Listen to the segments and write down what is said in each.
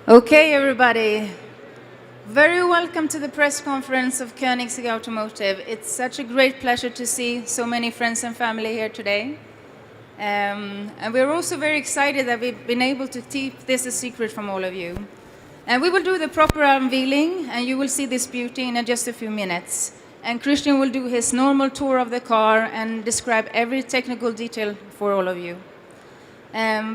Okay, everybody. Very welcome to the press conference of Koenigsegg Automotive. It's such a great pleasure to see so many friends and family here today. And we're also very excited that we've been able to keep this a secret from all of you. And we will do the proper unveiling, and you will see this beauty in just a few minutes. And Christian will do his normal tour of the car and describe every technical detail for all of you.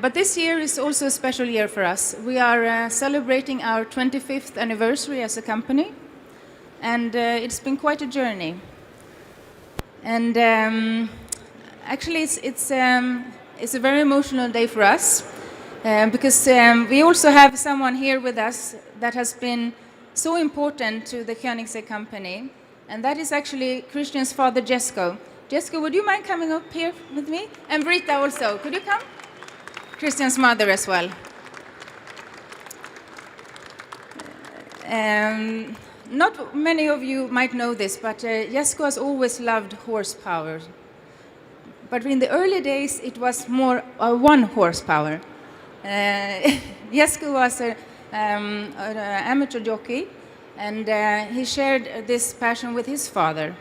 But this year is also a special year for us. We are celebrating our 25th anniversary as a company, and it's been quite a journey. And actually, it's a very emotional day for us because we also have someone here with us that has been so important to the Koenigsegg company, and that is actually Christian's father, Jesko. Jesko, would you mind coming up here with me? And Britta also, could you come? Christian's mother as well. Not many of you might know this, but Jesko has always loved horsepower. But in the early days, it was more 1 horsepower. Jesko was an amateur jockey, and he shared this passion with his father.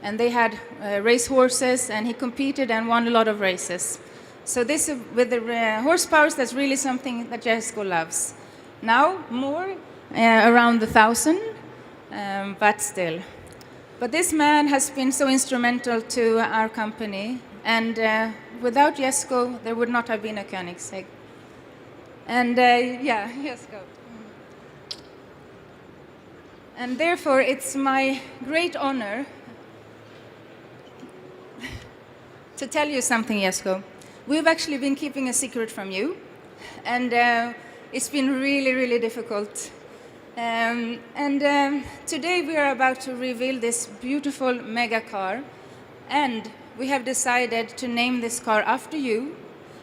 And they had race horses, and he competed and won a lot of races. So this, with the horsepowers, that's really something that Jesko loves. Now, more, around 1,000, but still. But this man has been so instrumental to our company, and without Jesko, there would not have been a Koenigsegg. And yeah, Jesko. And therefore, it's my great honor to tell you something, Jesko. We've actually been keeping a secret from you, and it's been really, really difficult. Today we are about to reveal this beautiful mega car, and we have decided to name this car after you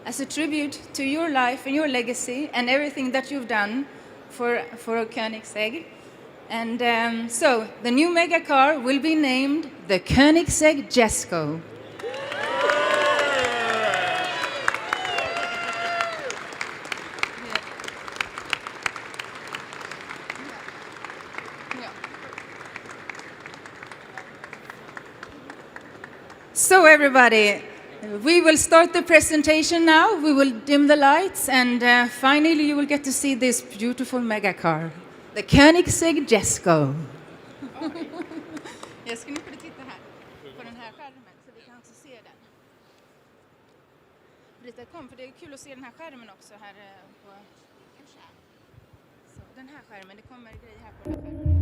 as a tribute to your life and your legacy and everything that you've done for Koenigsegg. And so the new mega car will be named the Koenigsegg Jesko. So everybody, we will start the presentation now. We will dim the lights, and finally you will get to see this beautiful mega car, the Koenigsegg Jesko. Jag ska nu titta här på den här skärmen så vi kan också se den. Britta, kom, för det är kul att se den här skärmen också här på så, den här skärmen. Det kommer grejer här på den här skärmen.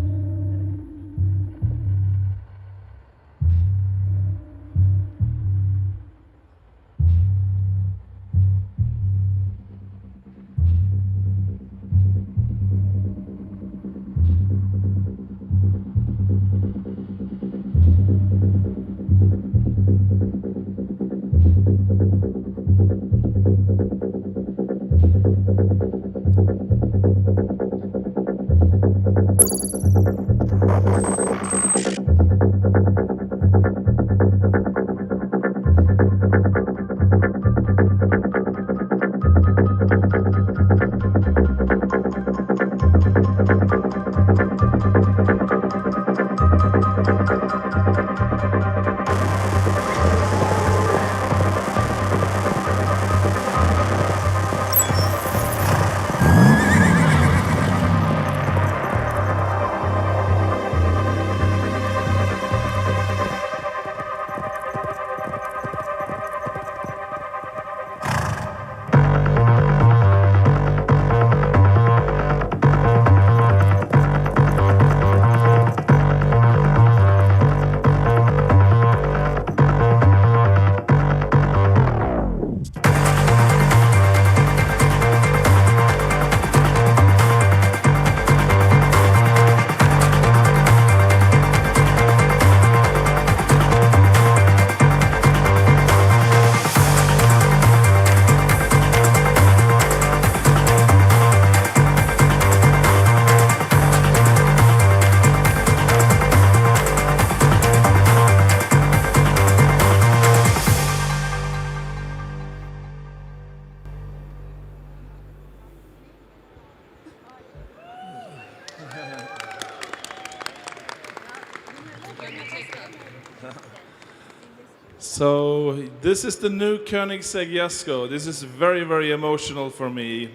So this is the new Koenigsegg Jesko. This is very, very emotional for me.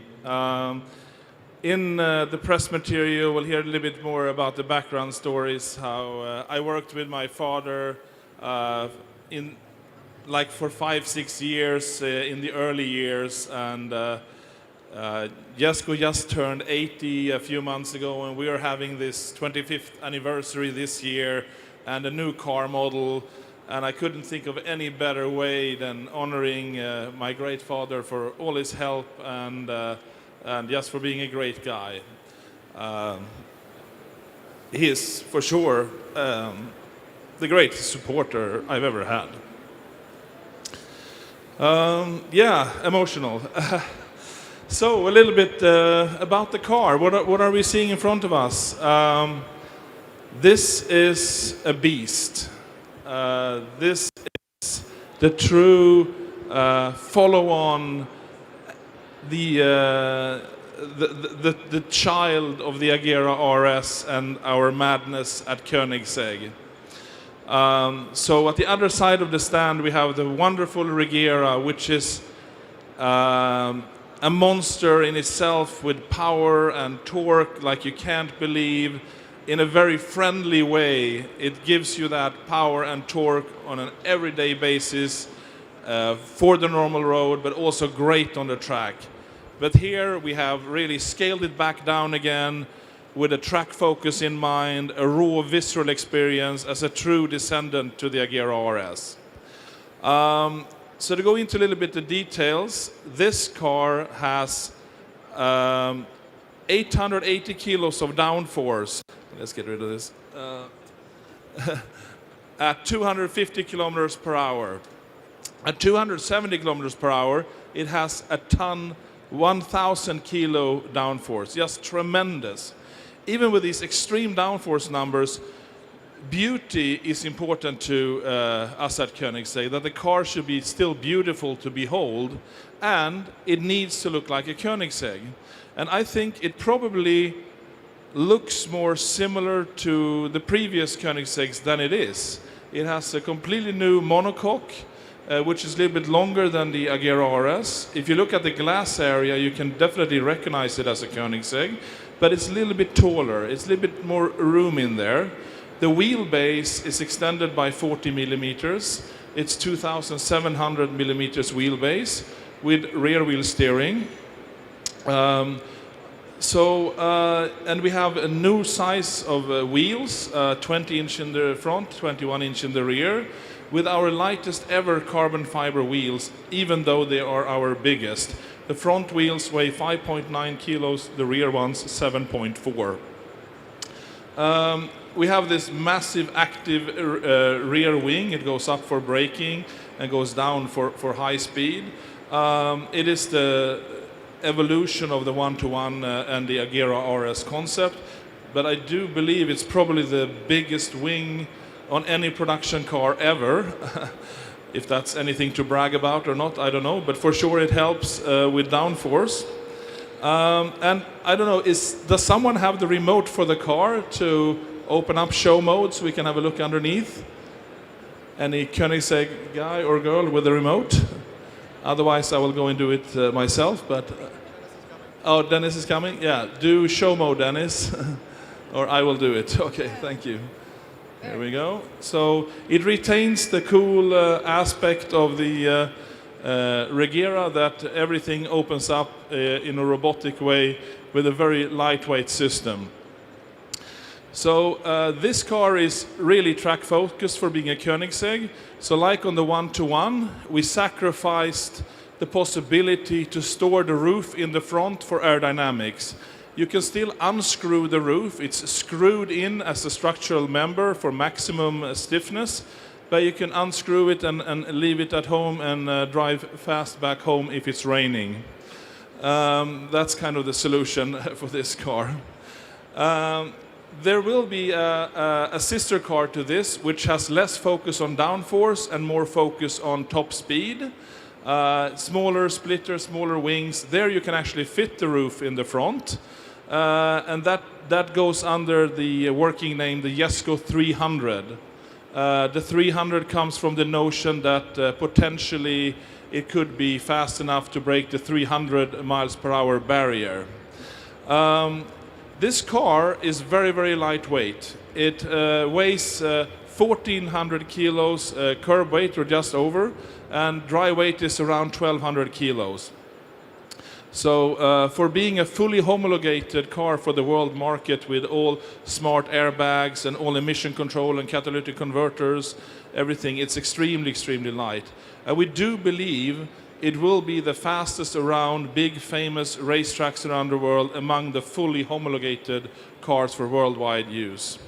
In the press material, we'll hear a little bit more about the background stories, how I worked with my father for 5-6 years in the early years, and Jesko just turned 80 a few months ago, and we are having this 25th anniversary this year and a new car model. And I couldn't think of any better way than honoring my great father for all his help and just for being a great guy. He is, for sure, the greatest supporter I've ever had. Yeah, emotional. So, a little bit about the car. What are we seeing in front of us? This is a beast. This is the true follow-on, the child of the Agera RS and our madness at Koenigsegg. So at the other side of the stand we have the wonderful Regera, which is a monster in itself with power and torque like you can't believe. In a very friendly way, it gives you that power and torque on an everyday basis for the normal road, but also great on the track. But here we have really scaled it back down again with a track focus in mind, a raw visceral experience as a true descendant to the Agera RS. So to go into a little bit the details, this car has 880 kilos of downforce. Let's get rid of this. At 250 kilometers per hour. At 270 kilometers per hour, it has a ton, 1,000 kilo downforce. Just tremendous. Even with these extreme downforce numbers, beauty is important to us at Koenigsegg, that the car should be still beautiful to behold, and it needs to look like a Koenigsegg. And I think it probably looks more similar to the previous Koenigseggs than it is. It has a completely new monocoque, which is a little bit longer than the Agera RS. If you look at the glass area, you can definitely recognize it as a Koenigsegg, but it's a little bit taller. It's a little bit more room in there. The wheelbase is extended by 40 millimeters. It's 2,700 millimeters wheelbase with rear wheel steering. And we have a new size of wheels, 20 inch in the front, 21 inch in the rear, with our lightest ever carbon fiber wheels, even though they are our biggest. The front wheels weigh 5.9 kilos, the rear ones 7.4. We have this massive active rear wing. It goes up for braking and goes down for high speed. It is the evolution of the one-to-one and the Agera RS concept, but I do believe it's probably the biggest wing on any production car ever. If that's anything to brag about or not, I don't know, but for sure it helps with downforce. And I don't know, does someone have the remote for the car to open up show mode so we can have a look underneath? Any Koenigsegg guy or girl with a remote? Otherwise, I will go and do it myself. But oh, Dennis is coming. Yeah, do show mode, Dennis, or I will do it. Okay, thank you. There we go. So it retains the cool aspect of the Regera, that everything opens up in a robotic way with a very lightweight system. So this car is really track focused for being a Koenigsegg. So like on the one-to-one, we sacrificed the possibility to store the roof in the front for aerodynamics. You can still unscrew the roof. It's screwed in as a structural member for maximum stiffness, but you can unscrew it and leave it at home and drive fast back home if it's raining. That's kind of the solution for this car. There will be a sister car to this, which has less focus on downforce and more focus on top speed. Smaller splitter, smaller wings. There you can actually fit the roof in the front. And that goes under the working name, the Jesko 300. The 300 comes from the notion that potentially it could be fast enough to break the 300 miles per hour barrier. This car is very, very lightweight. It weighs 1,400 kilos curb weight, or just over, and dry weight is around 1,200 kilos. So for being a fully homologated car for the world market with all smart airbags and all emission control and catalytic converters, everything, it's extremely, extremely light. And we do believe it will be the fastest around big famous racetracks around the world among the fully homologated cars for worldwide use.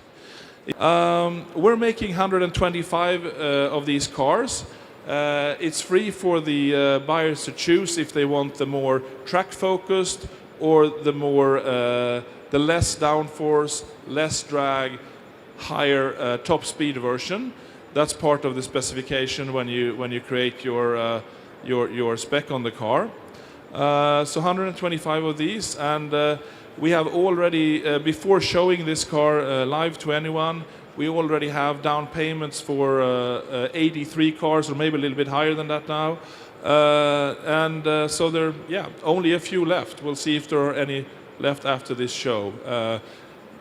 We're making 125 of these cars. It's free for the buyers to choose if they want the more track focused or the less downforce, less drag, higher top speed version. That's part of the specification when you create your spec on the car. So 125 of these, and we have already, before showing this car live to anyone, we already have down payments for 83 cars, or maybe a little bit higher than that now. So there, only a few left. We'll see if there are any left after this show.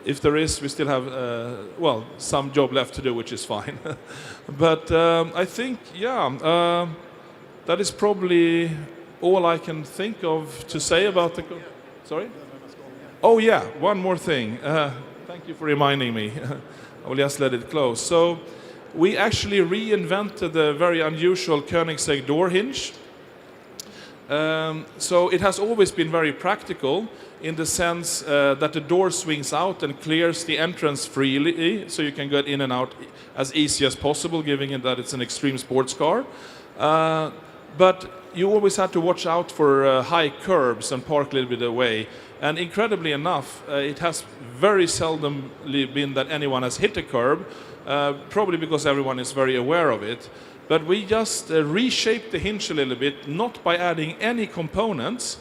If there is, we still have, some job left to do, which is fine. But I think, that is probably all I can think of to say about the... Sorry? Oh yeah, one more thing. Thank you for reminding me. I will just let it close. So we actually reinvented the very unusual Koenigsegg door hinge. So it has always been very practical in the sense that the door swings out and clears the entrance freely, so you can get in and out as easy as possible, given it that it's an extreme sports car. But you always had to watch out for high curbs and park a little bit away. And incredibly enough, it has very seldom been that anyone has hit a curb, probably because everyone is very aware of it. But we just reshaped the hinge a little bit, not by adding any components,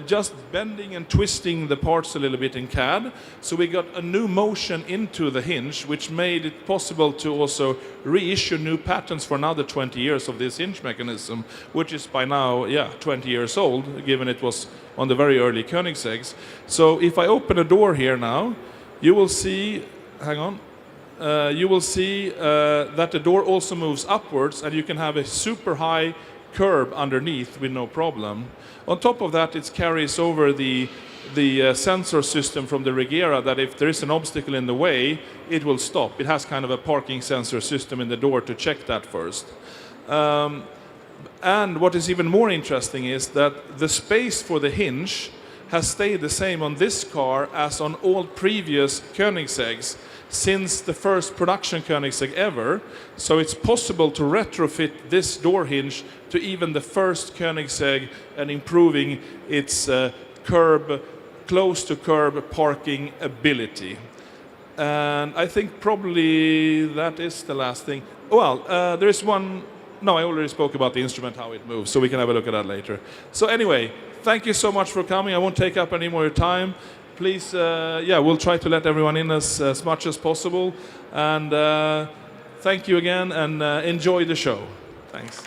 just bending and twisting the parts a little bit in CAD. So we got a new motion into the hinge, which made it possible to also reissue new patents for another 20 years of this hinge mechanism, which is by now, 20 years old, given it was on the very early Koenigseggs. So if I open a door here now, you will see, you will see that the door also moves upwards, and you can have a super high curb underneath with no problem. On top of that, it carries over the sensor system from the Agera that if there is an obstacle in the way, it will stop. It has kind of a parking sensor system in the door to check that first. And what is even more interesting is that the space for the hinge has stayed the same on this car as on all previous Koenigseggs since the first production Koenigsegg ever. So it's possible to retrofit this door hinge to even the first Koenigsegg and improving its close to curb parking ability. And I think probably that is the last thing. Well, there is one. No, I already spoke about the instrument, how it moves, so we can have a look at that later. So anyway, thank you so much for coming. I won't take up any more time. Please, we'll try to let everyone in as much as possible. And thank you again, and enjoy the show. Thanks.